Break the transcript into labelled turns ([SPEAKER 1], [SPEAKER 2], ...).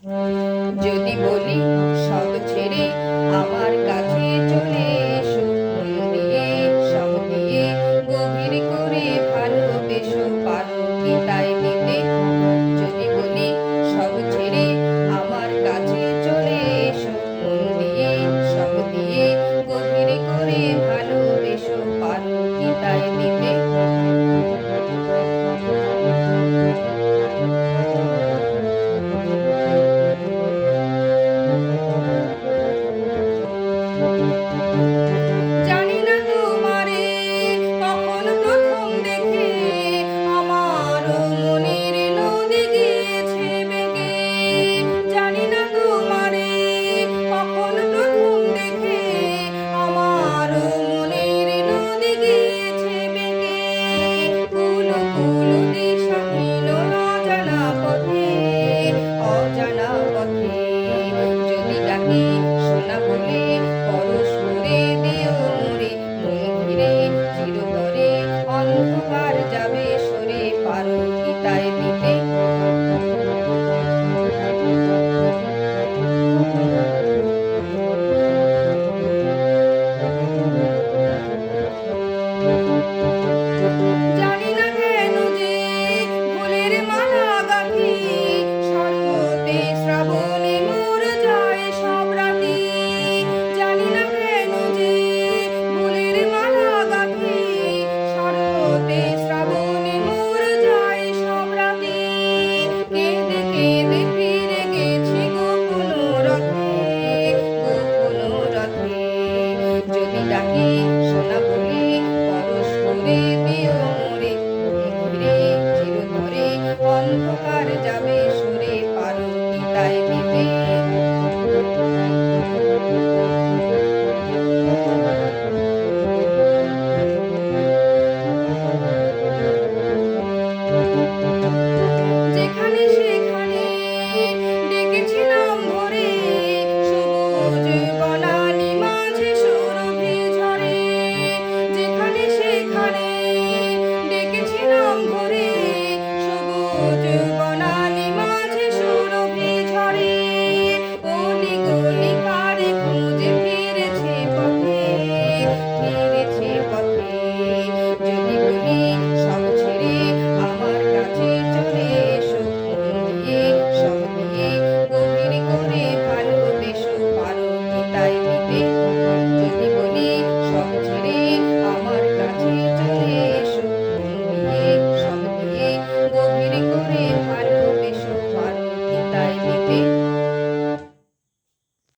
[SPEAKER 1] যদি বলি সব ছেড়ে আমার কাছে চলে এসো, মন দিয়ে সব দিয়ে গভীর করে ভালোবেসো, পারো কি তাই দিতে? যদি বলি সব ছেড়ে আমার কাছে চলে এসো, মন দিয়ে সব দিয়ে গভীর করে ভালোবেসো, পারো কি তাই দিতে? জানি না তোমারে কখন প্রথম দেখে আমার মনের নদী গিয়েছে বেঁকে। জানি না তোমারে কখন প্রথম দেখে আমার মনের নদী গিয়েছে বেঁকে। কুলো কুলো দিশাহীন অজানা পথে, অজানা পথে যদি ডাকি সোনা বলে পরশ করে দিও মোরে, মন ঘিরে চিরতরে অন্ধকার যাবে সরে, পারো কি তাই দিতে? জানি না কেন যে ফুলের মালা গাঁথি, শরতে শ্রাবণে মোর যায় সব রাতি। জানি না কেন যে ফুলের মালা গাঁথি, শরতে শ্রাবণে মোর যায় সব রাতি। কেঁদে কেঁদে ফিরে গেছি গোপন রথে, গোপন রথে যদি ডাকি সোনা বলে পরশ করে দিও মোরে, মন ঘিরে চিরতরে অন্ধকার যাবে সরে, পারো কি তাই দিতে? যেখানে সেখানে ডেকেছিলাম ভোরে, সবুজ বনানি মাঝে সুরভি ঝরে। যেখানে সেখানে ডেকেছিলাম ভোরে, সবুজ বনানি মাঝে সুরভি ঝরে। অলি গলি পারে খুঁজে ফিরেছে পথে, ফিরেছে পথে। যদি বলি সব ছেড়ে আমার কাছে চলে এসো, মন দিয়ে সব দিয়ে গভীর করে ভালোবেসো, পারো কি তাই দিতে? যদি বলি সব ছেড়ে আমার কাছে চলে এসো, মন দিয়ে সব দিয়ে গভীর করে ভালোবেসো, পারো কি তাই দিতে?